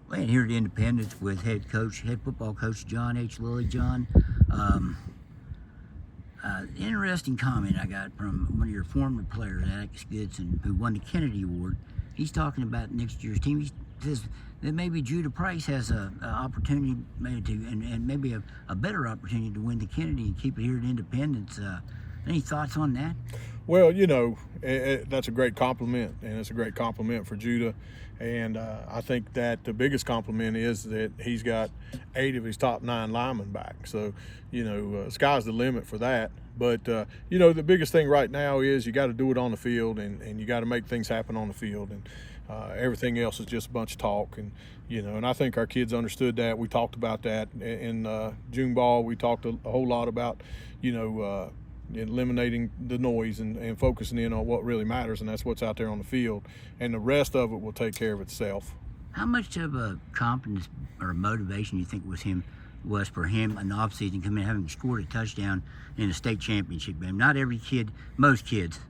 Playing here at Independence with head football coach John H. Lilly. John, interesting comment I got from one of your former players, Alex Goodson, who won the Kennedy Award. He's talking about next year's team. He says that maybe Judah Price has a opportunity maybe and maybe a better opportunity to win the Kennedy and keep it here at Independence. Any thoughts on that? Well, that's a great compliment, and it's a great compliment for Judah. And I think that the biggest compliment is that he's got 8 of his top 9 linemen back. So, sky's the limit for that. But, the biggest thing right now is you got to do it on the field, and you got to make things happen on the field. And everything else is just a bunch of talk. And I think our kids understood that. We talked about that in June ball. We talked a whole lot about, eliminating the noise and focusing in on what really matters, and that's what's out there on the field, and the rest of it will take care of itself. How much of a confidence or motivation you think was for him in the offseason coming in, having scored a touchdown in a state championship game? Not every kid, most kids,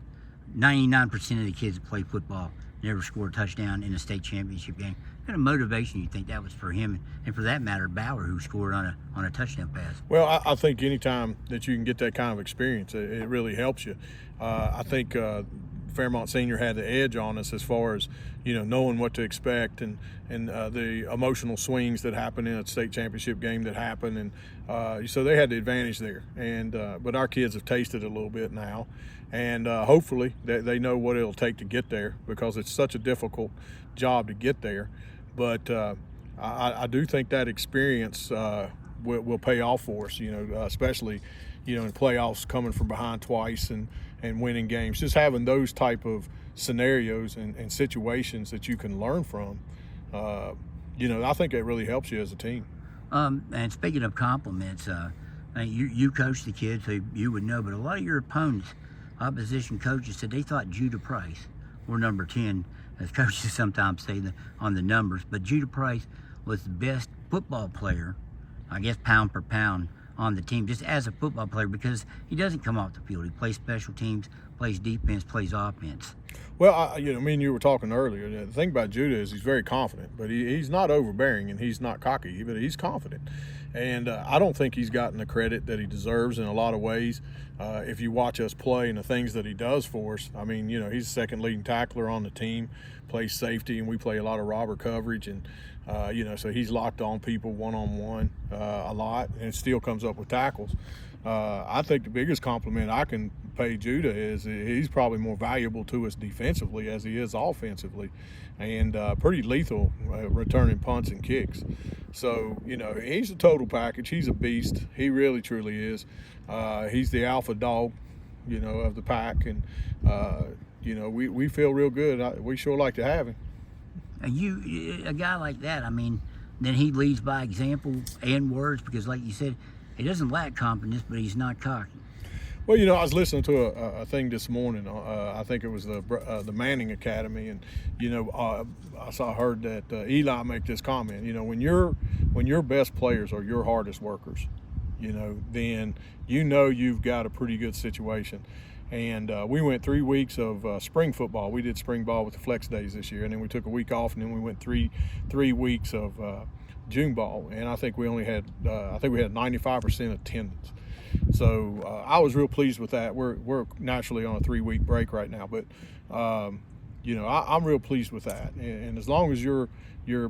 99% of the kids that play football never scored a touchdown in a state championship game. What kind of motivation you think that was for him, and for that matter, Bauer, who scored on a touchdown pass? Well, I think anytime that you can get that kind of experience, it really helps you. I think Fairmont Senior had the edge on us as far as knowing what to expect and the emotional swings that happen in a state championship game that happen, and so they had the advantage there. And but our kids have tasted it a little bit now, and hopefully they know what it'll take to get there, because it's such a difficult job to get there. But I do think that experience will pay off for us, especially in playoffs, coming from behind twice and winning games. Just having those type of scenarios and situations that you can learn from, I think it really helps you as a team. And speaking of compliments, you coach the kids, so you would know, but a lot of your opponents, opposition coaches, said they thought Judah Price, or number 10, as coaches sometimes say on the numbers, but Judah Price was the best football player, I guess pound for pound, on the team, just as a football player, because he doesn't come off the field. He plays special teams, plays defense, plays offense. Well, me and you were talking earlier. The thing about Judah is he's very confident, but he's not overbearing and he's not cocky, but he's confident. And I don't think he's gotten the credit that he deserves in a lot of ways. If you watch us play and the things that he does for us, he's the second leading tackler on the team, plays safety, and we play a lot of robber coverage. And, so he's locked on people one-on-one a lot and still comes up with tackles. I think the biggest compliment I can pay Judah is he's probably more valuable to us defensively as he is offensively, and pretty lethal returning punts and kicks. So, he's a total package. He's a beast. He really, truly is. He's the alpha dog, of the pack, and, we feel real good. We sure like to have him. A guy like that, then he leads by example and words, because like you said, he doesn't lack confidence, but he's not cocky. Well, I was listening to a thing this morning. I think it was the Manning Academy, and I heard that Eli make this comment. When your best players are your hardest workers, then you've got a pretty good situation. And we went 3 weeks of spring football. We did spring ball with the flex days this year, and then we took a week off, and then we went three weeks of June ball, and I think we only had 95% attendance. So I was real pleased with that. We're naturally on a 3-week break right now, but I'm real pleased with that. And as long as your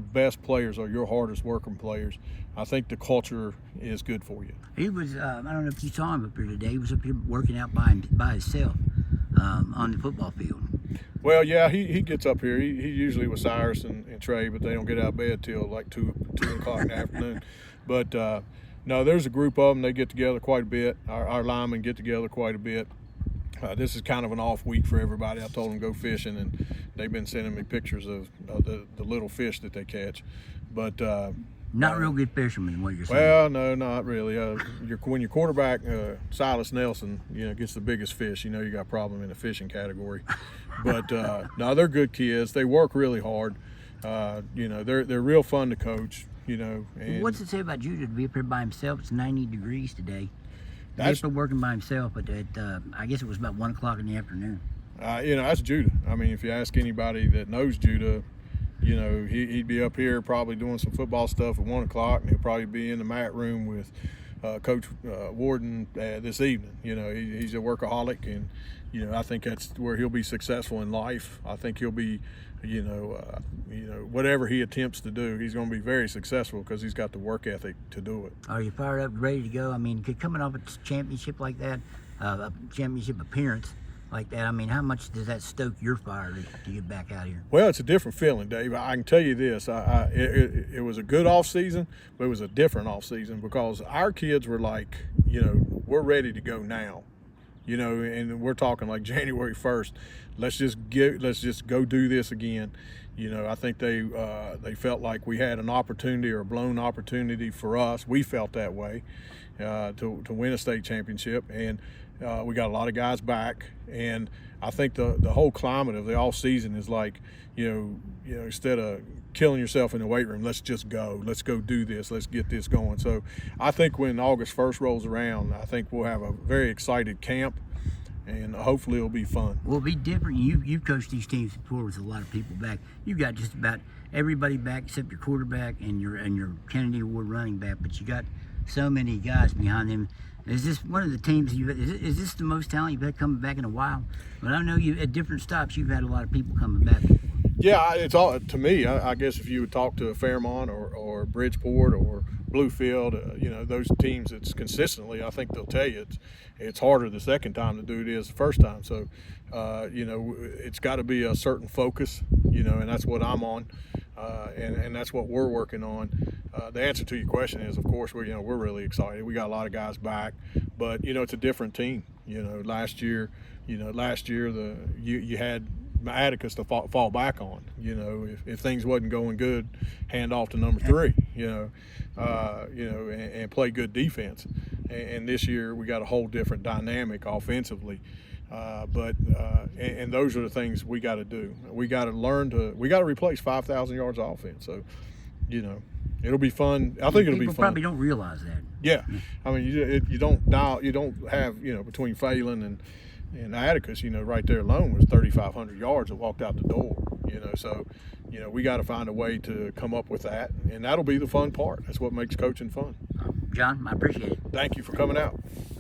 best players are your hardest working players, I think the culture is good for you. He was, I don't know if you saw him up here today. He was up here working out by himself on the football field. Well, yeah, he gets up here. He usually with Cyrus and Trey, but they don't get out of bed till like 2 o'clock in the afternoon. But no, there's a group of them. They get together quite a bit. Our linemen get together quite a bit. This is kind of an off week for everybody. I told them go fishing, and they've been sending me pictures of the little fish that they catch. But not real good fishermen, what you're saying. Well, no, not really. When your quarterback, Silas Nelson, gets the biggest fish, you got a problem in the fishing category. But no, they're good kids. They work really hard. They're real fun to coach. And what's it say about Judah to be up here by himself? It's 90 degrees today. He's been working by himself, but I guess it was about 1 o'clock in the afternoon. That's Judah. If you ask anybody that knows Judah, You know, he'd be up here probably doing some football stuff at 1 o'clock, and he'll probably be in the mat room with Coach Warden this evening. You know, he's a workaholic, and you know, I think that's where he'll be successful in life. I think he'll be, whatever he attempts to do, he's going to be very successful because he's got the work ethic to do it. Are you fired up, ready to go? I mean, coming off a championship like that, a championship appearance like that, I mean, how much does that stoke your fire to get back out here? Well, it's a different feeling, Dave. I can tell you this. It was a good off season, but it was a different off season because our kids were like, you know, we're ready to go now. You know, and we're talking like January 1st. Let's just go do this again. You know, I think they felt like we had an opportunity or a blown opportunity for us. We felt that way to win a state championship, and we got a lot of guys back. And I think the whole climate of the off season is like, you know, instead of killing yourself in the weight room, let's just go. Let's go do this. Let's get this going. So I think when August 1st rolls around, I think we'll have a very excited camp, and hopefully it'll be fun. Well, it'll be different. You've coached these teams before with a lot of people back. You've got just about everybody back except your quarterback and your Kennedy Award running back, but you got so many guys behind them. Is this one of the teams is this the most talent you've had coming back in a while? But I know you at different stops you've had a lot of people coming back. Yeah, it's all to me. I guess if you would talk to Fairmont or Bridgeport or Bluefield, you know, those teams, it's consistently, I think they'll tell you it's harder the second time to do it is the first time. So, you know, it's got to be a certain focus, you know, and that's what I'm on, and that's what we're working on. The answer to your question is, of course, we're really excited. We got a lot of guys back, but you know, it's a different team. You know, last year you had Atticus to fall back on. You know, if things wasn't going good, hand off to number 3. And play good defense. And this year we got a whole different dynamic offensively. And those are the things we got to do. We got to replace 5,000 yards of offense. So, you know, it'll be fun. I think it'll be fun. People probably don't realize that. Yeah, I mean, you don't have, you know, between Phelan and Atticus, you know, right there alone was 3,500 yards that walked out the door. You know, so, you know, we got to find a way to come up with that, and that'll be the fun part. That's what makes coaching fun. John, I appreciate it. Thank you for coming out.